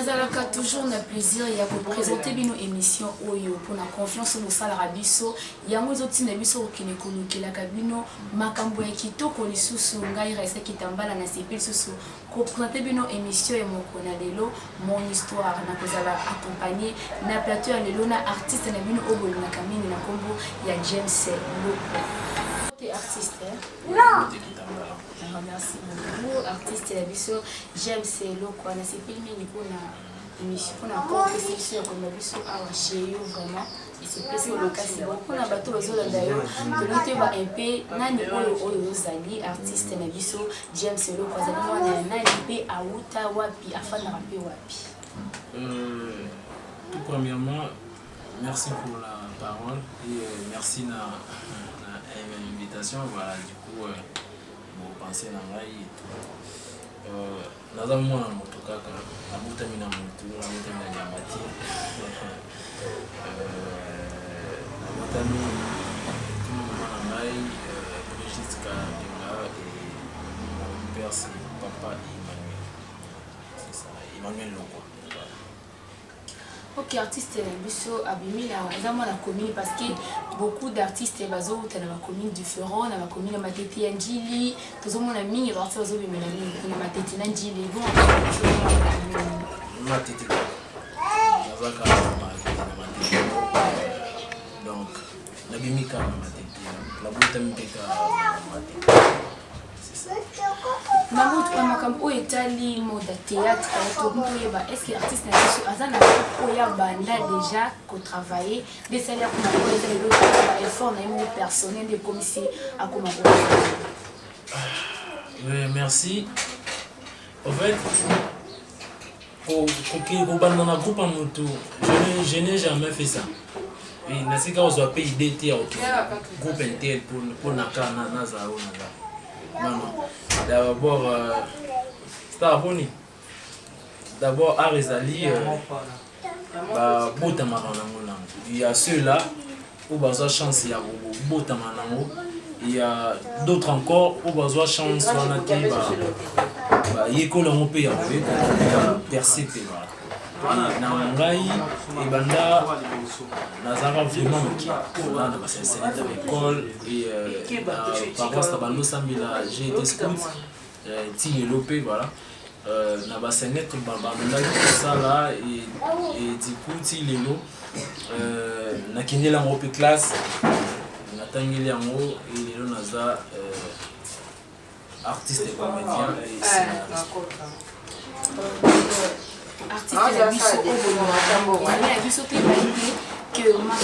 nazalaka toujours na plaisir ya kopresente bino émission oyo mpona confiance bosalaka biso yango ezotinda biso kokende kolukelaka bino makambo ya kitoko lisusu ngai Raissa Kitambala na sepe lisusu kopresente bino émission ya moko na lelo mon histoire na kozala accompagné na plateau ya lelo na artiste na bino obolingaka mingi na kombo ya James Loko. Artiste non merci beaucoup artiste la biso James Loko na sepe mingi mpona émission mpona compétition ya komba biso awa chez yo vraiment esepesi olokasi mpona bato bazolanda yo toloki ba mpe nani oyo ozali artiste na biso James Loko azali mwana ya nani mpe auta wapi afandaka mpe wapi? Tout premièrement, merci pour la parole et merci na invitation. Voilà, du coup, vous pensez à moi et tout. Naza mwana moto kaka nabuta mina moto nabuta mina nyamati nabuta mina tout mwana ngai Brigitte Kabila et mon père c'est papa Emmanuel, c'est ça, Emmanuel Loko. Ok, artiste biso abimi na mwana commune parce que beaucoup d'artistes bazo na ma commune différent na ma commune matete ya Njili tozomona mingi ba artiste bazo bimela mingi na matete na Njili bon matete nazaka matete donc nabimi ka matete la buta mpeka matete c'est ça. Maman, tu as ma camp etali mode théâtre est-ce que l'artiste n'a pas azana oya banda déjà qu'on travailler des salaires qu'on a posé l'autre effort na même personnel de commissaire à comment merci. En fait pour banda na groupe en moto je n'ai jamais fait ça. Et na sika ozo pa idée te ok groupe intel pour na kana na zao na non. D'abord, d'abord Arizali, il y a ceux-là où besoin chance il y a il y a d'autres encore où besoin chance on a dit il y a percé Nangai et Banda Nazara vraiment c'est à l'école et par rapport à j'ai été scout Tille Lopé voilà Nabasenet Banda ça là et du coup Tille Lo Nakine la mope classe Natangeli Yango et Lelo Naza artiste et comédien et artiste la biso la biso te validé que ma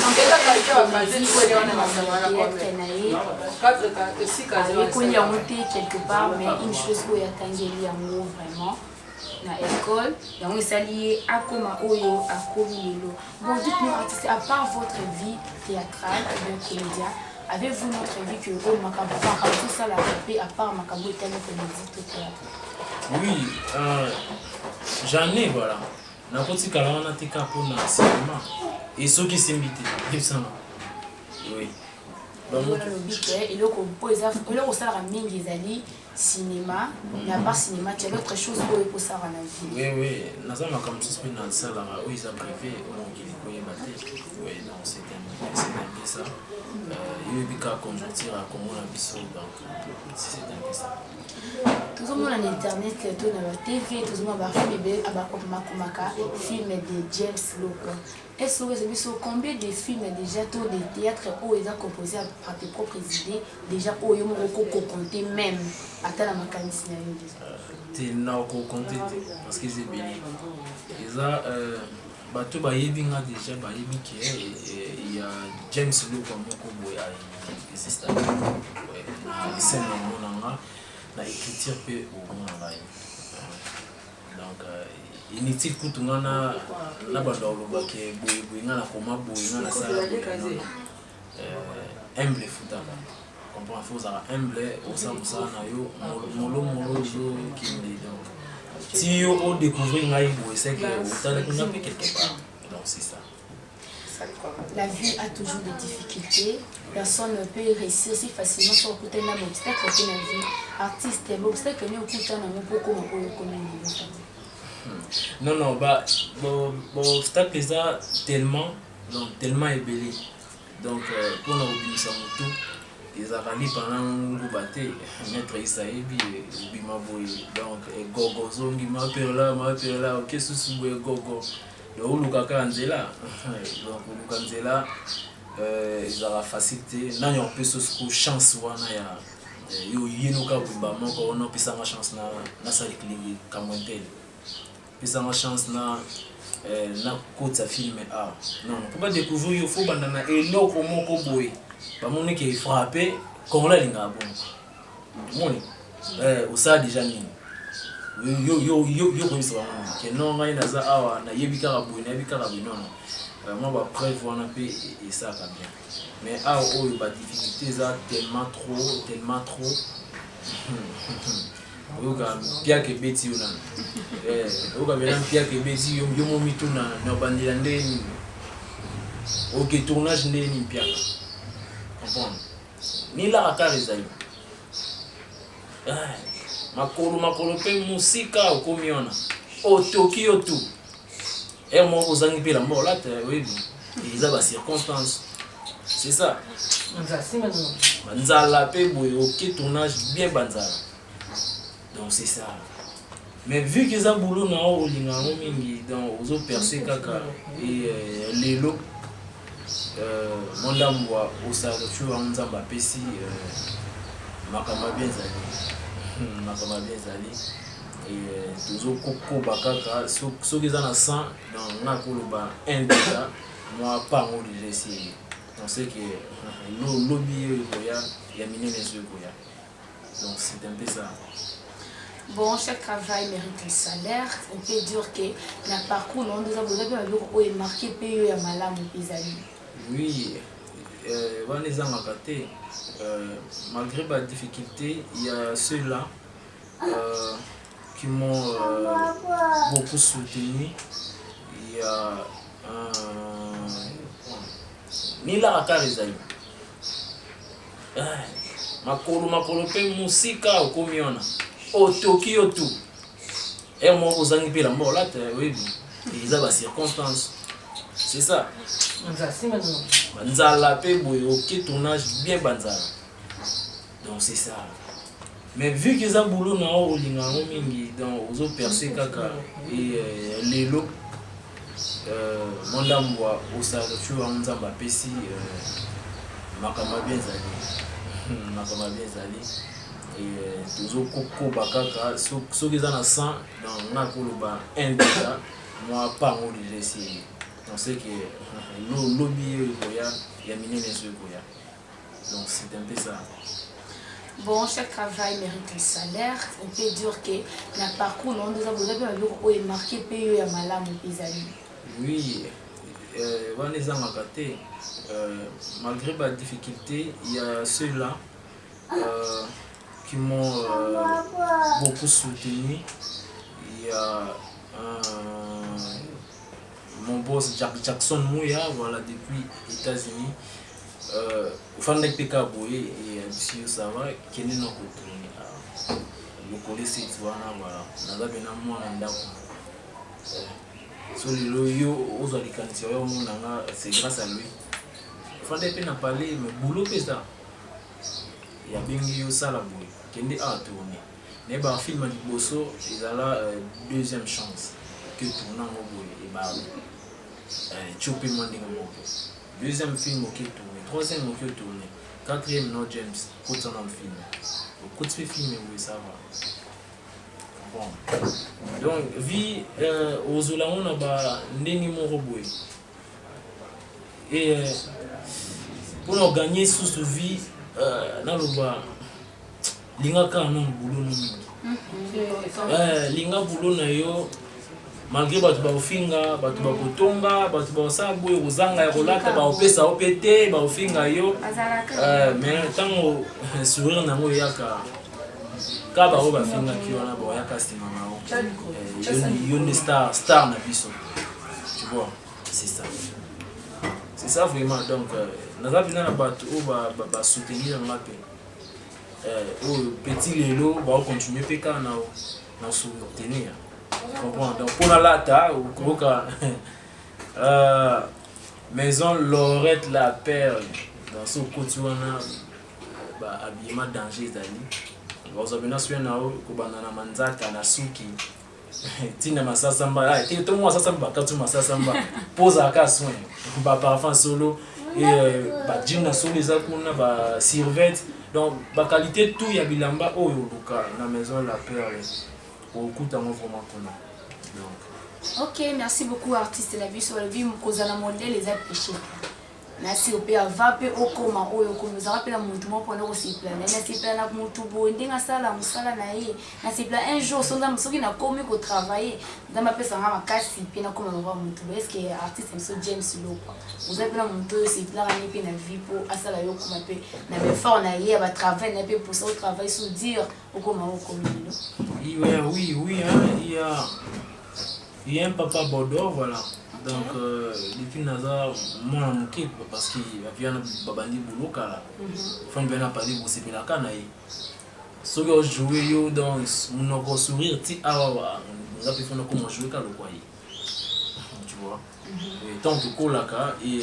quelque part mais une chose que yatangeli yango vraiment na école yango esali akoma oyo akomi lelo. Bon, dites-nous artiste, à part votre vie théâtrale ou comédien, avez-vous notre vie que oh makambo tout ça la paix à part makambo etali comédie tout théâtre? Oui, j'en ai voilà. N'importe quel on a été capable de cinéma et ceux qui s'invitent, ils sont oui. Donc il a ça mingi ezali cinéma mais à part cinéma tu as d'autres choses pour ça dans la vie. Oui oui, naza makambo ça na sala où ils ont privé on qui koye baté. Oui, donc c'est un peu ça. Il y a eu des conjoncture à comment la biso donc c'est un peu ça. Tout le monde en internet, tout dans la TV, tout le monde va faire des films de James Loko. Est-ce que vous savez combien de films déjà, tout des théâtres où ils ont composé par tes propres idées, déjà où ils ont compté même à la mécanisme. Tu n'as pas compté parce que c'est bien. Ils ont tout déjà il y a James Loko qui existe. C'est la écriture peut au moins donc inutile que tout le monde na bandolo bake boyinga na koma boyinga na sala humble futa comprend faut ça humble au ça na yo molo zo kindi donc si yo on découvrir ngai bo c'est que utale kuna quelque part donc c'est ça. La vie a toujours des difficultés. Personne ne peut réussir si facilement sans écouter un obstacle dans la vie. Artiste, l'obstacle n'est aucun dans mon beaucoup Non, bah, bon, obstacle ça tellement, donc tellement ébélé. Donc, pour nous obéir à tout, ils ont rallye pendant un batté, maître Isaïbi, Bimaboui, donc, Gogo, Zongi, Mapela, ok, Sousou, Gogo, le Oulukaka Anzela, donc, Oulukanzela, ils ont facilité, n'a pas peu de chance, yo yenuka bumba moko ono pisa ma chance na sali kligi kamwentel pisa ma chance na kota film non pour pas découvrir il faut bandana eloko moko boy ba moni ke frapper comme la linga bon moni usa déjà nini yo ko isa moni ke non ngai naza awa na yebika ka boy na yebika ka non moi ba preuve wana pe et ça va bien. Mais ah oh il y a des difficultés ça tellement trop oga pia ke beti una oga bena pia ke beti yo momito na bandila ndeni ok tournage ndeni pia comprendre ni la akariza yo makolo pe musika ukomiona o Tokyo tu et moi aux années la mort là oui ils ont des circonstances. C'est ça. Banzala pe boy ok tournage bien banzala. Donc c'est ça. Mais vu qu'ils ont boulot na o lingango mingi dans aux autres percés kaka et lelo monda mwa osala tu nzamba pesi makama bien zali et toujours koko bakaka so qu'ils en a 100 dans na koloba 1 déjà moi pas mon déjà on sait que le lobby il y a miné les yeux. Donc c'est un peu ça. Bon, chaque travail mérite un salaire. On peut dire que le parcours, on nous a besoin d'un jour où il est marqué PE à Malam ou Pisani. Oui, malgré ma difficulté, il y a ceux-là qui m'ont beaucoup soutenu. Il y a ni la akariza yo makolo pe musika ukomiona o Tokyo tu et moi aux années pe la mort là oui ils ont des circonstances. C'est ça. Banzala pe boy ok tournage bien banzala. Donc c'est ça. Mais vu qu'ils ont boulot na o lingango mingi dans aux autres percés kaka et lelo monda mwa osala tu nzamba pesi makama bien zali et toujours koko bakaka so qu'ils en a 100 dans na koloba 1 déjà moi pas mon déjà c'est on sait que le lobby il y a miné les yeux. Donc c'est un peu ça. Bon, chaque travail mérite un salaire. On peut dire que le parcours, on nous a besoin d'un jour où il est marqué PE à Malam ou Pisani. Oui, malgré ma difficulté, il y a ceux-là qui m'ont beaucoup soutenu. Il y a mon boss Jackson Mouya, voilà, depuis les États-Unis. Fandek Peka Boye et monsieur ça va, qui est non retourné. Le collège c'est voilà, on a bien un mois en d'accord. So c'est grâce à lui. Fandek Pena parlé, mais boulot c'est ça. Il y a bien eu ça la boue, qui est à tourner. Mais bah film du Bosso, ils ont la deuxième chance que tournant au boue et bah chopé moins de mon deuxième film qui tourne, troisième qui tourne, quatrième no James, côté dans le film. Au côté film oui ça va. Bon. Donc vie aux Olamon on a ndeni mon robot. Et pour nous gagner sous ce vie dans le bas linga ka non boulot non. Linga boulot na yo malgré batu ba ofinga batu ba kotonga batu ba sabu uzanga ya kolata ba opesa opete ba ofinga yo mais tango sourire nango yaka ka ba ba finga ki wana ba yaka stima mao yo ne star na biso tu vois c'est ça vraiment donc naza bina na batu o ba soutenir na pe au petit lelo ba continuer peka na soutenir. comprends. Donc pour la lata ou quoi maison Laurette la Perle dans ce côté on a habillement danger zali bazobina suya nao kubana na manzaka na suki tina masasamba ah tout le monde masasamba quand tu masasamba pose à cas soin ba parfum solo et ba jean na solo les akuna ba survêt donc ba qualité tout ya bilamba oyo luka na maison la Perle au coup vraiment comment donc ok, merci beaucoup artiste la vie sur le vie kozala modèle les appliqués. Merci au père va pe okoma oyo comme ça rappelle mutu mo pona ko sipla na sipla na mutu bo ndinga sala musala na ye na sipla un jour sonda musoki na komi ko travailler dans ma pesa ngama kasi pe na koma ngwa mutu est-ce que artiste mso James Lo quoi vous avez na mutu sipla na pe na vie po asala yo koma pe na be fort na ye ba travail na pe pour ça travail sous dire okoma okomino oui hein il y a un papa Bordeaux voilà. Donc, depuis Nazar, moi, je m'occupe parce qu'il y a un babandi boulot. Il faut bien parler pour se faire la canaille. Si vous jouez dans mon sourire, tu as pu faire comment jouer quand le croyez. Tu vois. Et tant que vous avez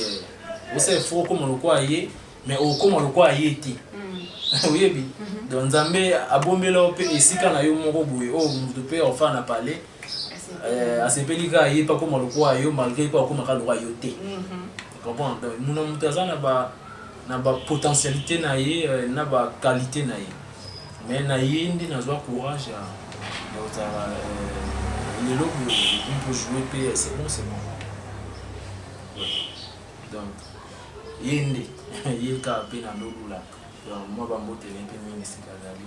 vous savez, il faut comment le croyez, mais comment le croyez. Oui, donc, Zambé a bombé là, et si quand il y a eu mon robot, vous devez enfin parler. Asepelika ye pas comme le quoi yo malgré pas comme le roi yoté comprends donc nous avons besoin na ba potentialité na ye na ba qualité na ye mais na ye ndi na joie courage ya le logo il peut jouer c'est bon donc yende ye ka pe na logo là donc moi ba mbote un peu mingi sikazali.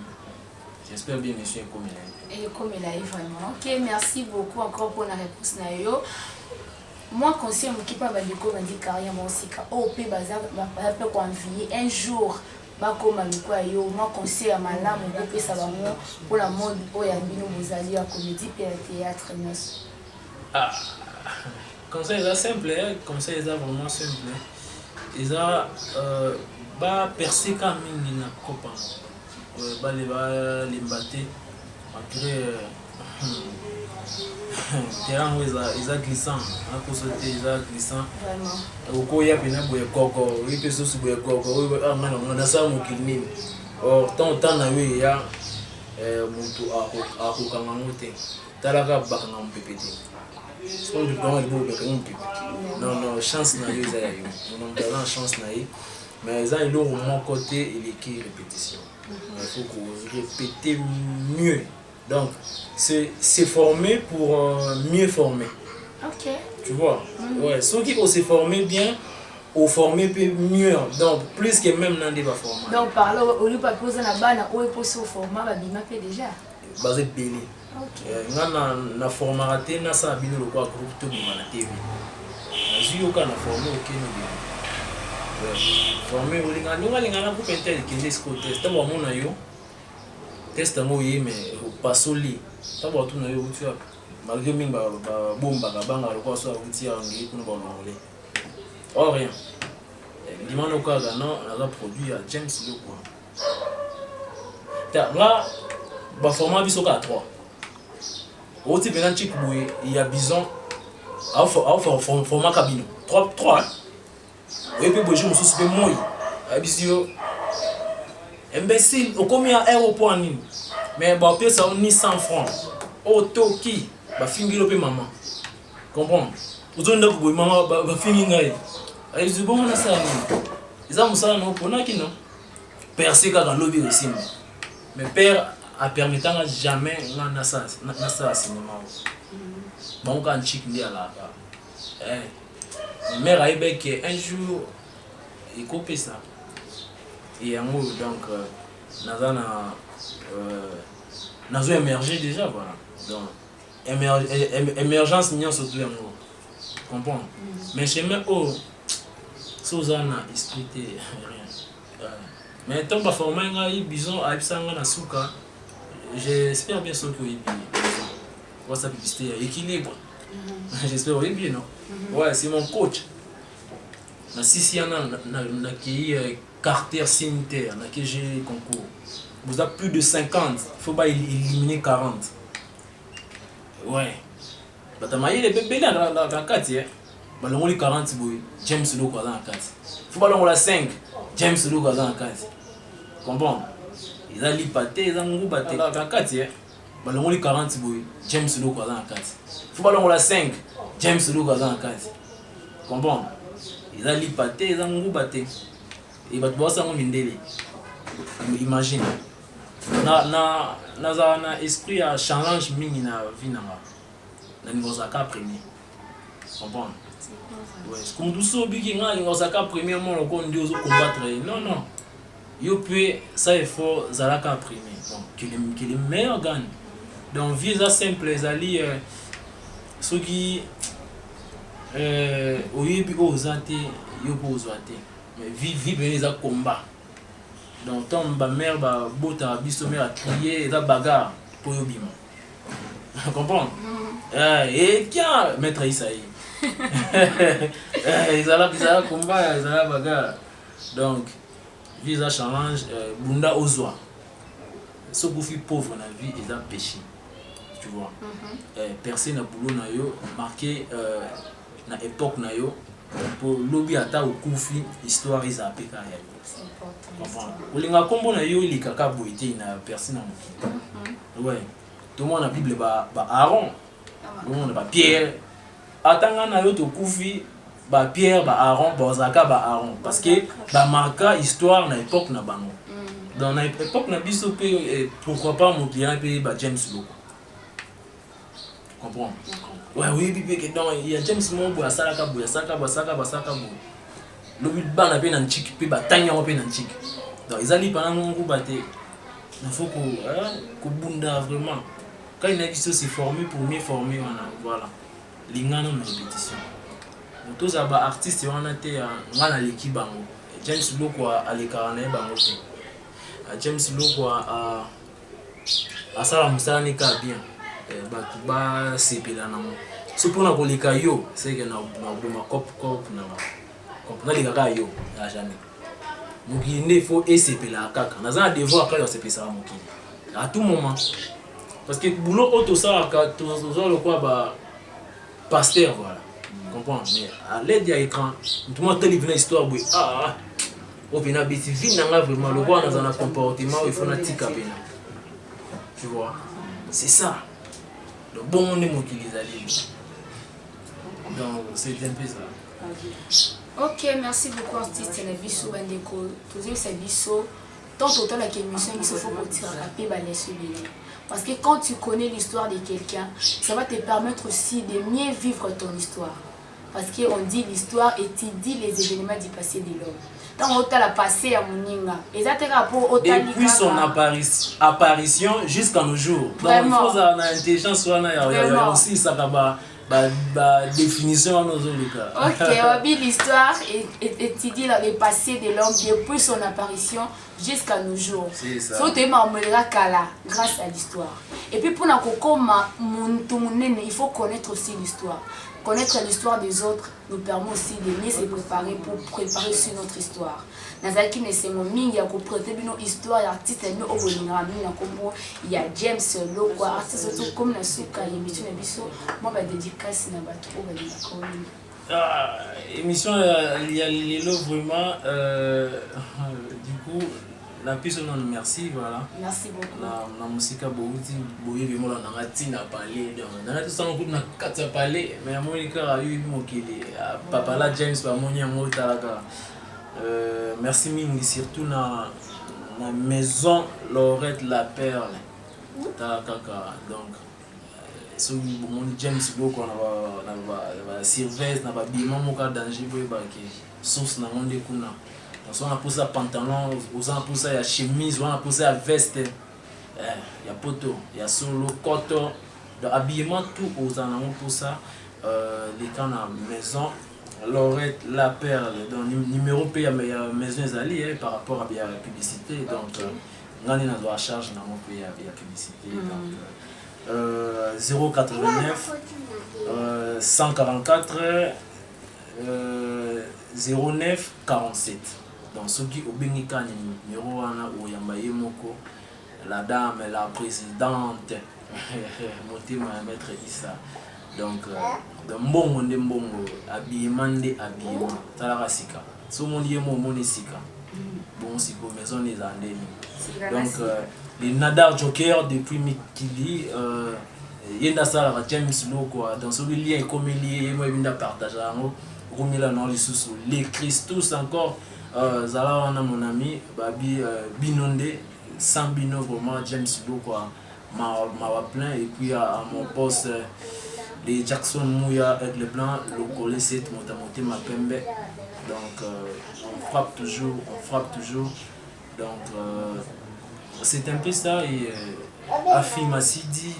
J'espère bien monsieur comme il est comme il est vraiment. Ok, merci beaucoup encore pour la réponse nayo. Moi conseil mon qui pas ba diko ba di carrière moi aussi ka OP bazar ba peut convier un jour ba koma liko yo moi conseil à malamu ko pesa ba mo pour la mode oya bino bozali ya comédie et théâtre nyos. Ah conseil est simple conseil est vraiment simple. Ils a ba percer quand mingi na copain. Les battre malgré terrain où ils a glissant à cause de ils a glissant au quoi il y a bien boye koko il peut se souber koko ah man on a ça mon kilini or tant na oui ya mutu a ko kanga mote talaka bakanga mpepete so du temps il faut que on pipe non chance na yo za yo on a chance na yo mais ça il ont mon côté il est qui répétition. Il faut qu'on répète mieux. Donc, c'est former pour mieux former. Ok. Tu vois? Ouais, ceux qui ont se former bien, ont formé mieux. Donc, plus que même dans des former. Donc, par là, au lieu de poser la balle, on est posé au format, on va déjà. Basé belé. Ok. Na format raté, na ça abîme le quoi groupe tout le la TV. Na zuyoka na formé ok no. Formé au lingana pour pentel qui est ce test d'abord mon ayo test mo yi mais pasoli d'abord tout na yo tu as malgré min ba bomba ka banga le quoi so outil angi pour ba ngolé oh rien dimano ka non la produit à James Lo quoi ta là ba format biso ka 3 au type nan chic boy il y a bison au format cabine 3 et puis bonjour monsieur super moi abisio imbécile au combien aéroport ni mais ba payer ça ni 100 francs auto qui ba fingilo pe maman comprends uzonda ko maman ba fingi ngai abisio bon na ça ni ils ont ça non pour na qui non percer ka dans lobby aussi mais père a permis tant jamais na ça cinéma bon quand chic ndi ala mère a eu un jour il coupe ça et en gros donc nous émergé déjà voilà donc émergence n'y a surtout en gros comprends mais chez moi oh Suzana expliqué rien mais tant pas formé un bison à Ipsanga na suka j'espère bien sûr que il va sa publicité équilibre. J'espère oui bien non. Ouais, c'est mon coach. Na sisi yana na qui Carter Cimetière, na qui j'ai concours. Vous avez plus de 50, il faut pas éliminer 40. Ouais, batamaye les bébés la 4 balongoli 40 boy James Loko dans la 4 faut balongola 5 James Loko dans la 4 comprendre ils a lipaté ils a ngoubaté la 4 balongoli 40 boy James Loko dans la 4 faut balongola 5 James Loko dans la 4 comprendre ils a lipaté ils a ngoubaté et batwa sango mindele imagine na esprit à challenge mingi na vie na niveau zaka premier comprendre ouais comme tout ça biki nga niveau zaka premièrement le kon ndio zo combattre non yo peut ça il faut zalaka premier donc que le meilleur gagne donc visa simple ezali ceux qui oyebi ozate yo po ozate mais vie benez za combat donc tant ba mère ba bota biso mère a crier et la bagarre pour yo bima comprendre et tiens maître Isaïe ils allaient combat ils allaient bagarre donc visa challenge bunda ozwa ce que fait pauvre na vie ils a péché tu vois personne na boulot na yo marqué na époque na yo pour lobby ata okufi histoire ils a péka ya c'est important comprendre olinga kombo na yo ili kaka boité na personne na mokili ouais tout le monde na bible ba Aaron tout le monde ba Pierre atanga na yo to kufi ba Pierre ba Aaron bozaka ba Aaron parce que ba marka histoire na époque na bango dans na époque na biso pe pourquoi pas mon client pe ba James Loko comprendre ouais oui bibi que donc il y a James Mombo ya salaka bo ya saka bo le but ba na pe na nchiki pe ba tanya pe na nchiki donc ils allaient pendant mon groupe baté il faut que bunda vraiment quand il a qui se former pour mieux former voilà lingana na répétition tous aba artistes wana te ngana l'équipe bango James Loko aleka na bango te James Loko a sala musala ka bien ba sepela na mo so pona koleka yo c'est que na boma cop na leka ka yo ya jamais mokili ne faut esepela kaka naza devoir ka yo sepesa mokili à tout moment parce que boulot auto ça ka to le quoi ba pasteur voilà comprends mais à l'aide de l'écran tout le monde télé une histoire boy au final biti vie nanga vraiment le voir dans un comportement il faut na tika pena tu vois c'est ça le bon monde mon qui les alliés donc c'est un peu ça. Ok, merci beaucoup artiste na biso bandeko tozo sa biso tant autant la émission il faut retirer la paix balèche bien. Parce que quand tu connais l'histoire de quelqu'un, ça va te permettre aussi de mieux vivre ton histoire. Parce qu'on dit l'histoire étudie les événements du passé de l'homme. Tant autant la passé à Moninga. Et puis son apparition jusqu'à nos jours. Donc il faut avoir une intelligence, il y a aussi ça la définition à nos cas. Ok, on dit l'histoire étudie le passé de l'homme depuis son apparition jusqu'à nos jours. C'est ça. Grâce à l'histoire. Et puis pour il faut connaître aussi l'histoire. Connaître l'histoire des autres nous permet aussi de mieux se préparer pour préparer sur notre histoire. Nazaki ne semo mingi ya ko prêter bino histoire artiste no obolinga mina kombo ya James Loko artiste tout comme na suka émission na biso moi ba dédicace na bato obolinga ko. Émission il y a lelo vraiment du coup la piste non merci voilà. Merci beaucoup. Na musika bouti boye bimo na ngati na parler donc na tout ça on na kata parler mais monika ayu mokili papa la James ba monia motalaka. Merci mingi surtout na maison Laurette la Perle takaka donc so mon James Loko na Sylvestre na ba bima moka danger boy ba ke source na monde kuna donc on a posé pantalon on a posé ya chemise on a posé ya veste ya poto ya solo coton de habillement tout aux en pour ça les cas na maison Laurette la Perle donc numéro P à maison Zali par rapport à la publicité donc ngani na doit charge na mon pays à publicité donc 089 144 09 47 donc ce qui obengika numéro wana oyambaye moko la dame la présidente Motema maître Issa Donc mbongo nde mbongo, habillement nde habillement, talaka sika. So mon yé mon sika. Bon siko maison les andeni. Donc les Nadar Joker depuis Mikili yenda sala ka James Lo quoi, dans ce lien comme lié moi binda partager ngo komila non les sous les Christus encore zala wana mon ami babi binonde sans bino vraiment James Lo quoi m'a plein et puis à mon poste les Jackson Mouya avec le blanc le collé cette motamoté ma pembe. Donc on frappe toujours donc c'est un peu ça et Afima Sidi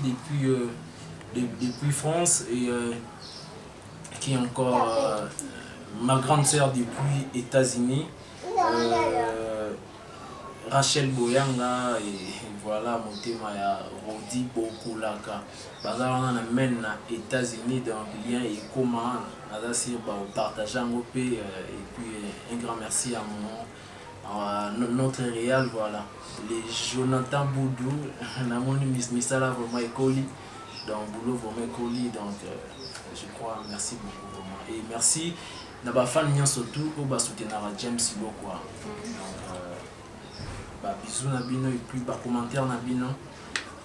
depuis France et qui est encore ma grande sœur depuis États-Unis, Rachel Boyanga et voilà mon thème à Rodi Bokulaka. Bazar on amène aux États-Unis donc lien et comment on partage en et puis un grand merci à notre réal voilà les Jonathan Boudou namoni misala vraiment écoli donc boulot vraiment écoli donc je crois merci beaucoup vraiment et merci na ba fan nyan surtout au ba soutenir James Lo quoi donc ba bisous na bino et puis ba commentaire na bino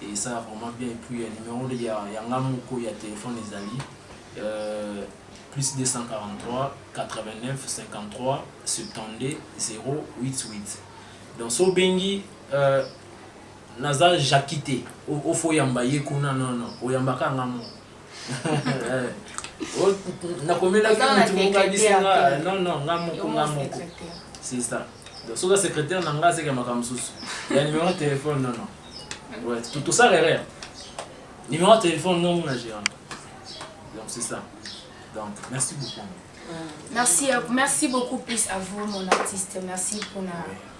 et ça vraiment bien et puis numéro de ya ngamuko ya téléphone les amis plus 243 89 53 72 088. Donc so bengi naza jakité au foyamba yekuna non oyambaka ngamo na komela ka mutuka bisinga non ngamo c'est ça. Donc so secrétaire nanga c'est kama kamsusu ya numéro de téléphone non ouais tout ça rien numéro de téléphone non mon gérant. Donc c'est ça. Donc, merci beaucoup. Merci beaucoup plus à vous, mon artiste. Merci pour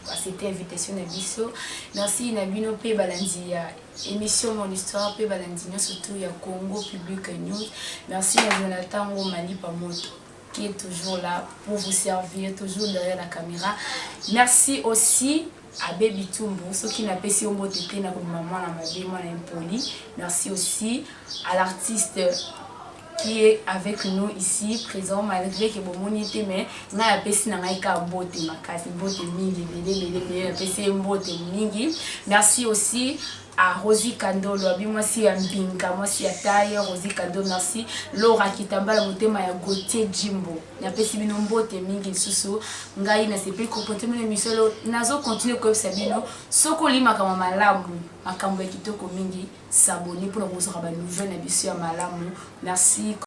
cette invitation à Bisso. Merci Nabino P. Balandi, émission Mon Histoire, P. Balandi, surtout à Congo Public News. Merci à Jonathan Romani Pamoto, qui est toujours là pour vous servir, toujours derrière la caméra. Merci aussi à Baby Tumbo, ceux qui n'ont pas si on tété na maman na mabe moi impoli. Merci aussi à l'artiste qui est avec nous ici présent malgré que bon monité mais na pesi na ngai ka bote makasi bote mingi bele pesi bote mingi. Merci aussi à Rosie Kandolo abi moi si ambinga moi si ataye Rosie Kandolo merci Laura Kitambala motema ya Gautier Jimbo na pesi bino bote mingi susu ngai na sepe ko pote mine misolo nazo continuer ko sabino soko lima kama malamu makambo ya kitoko mingi s'abonner pour nous recevoir ba nouvelles na biso ya malamu. Merci.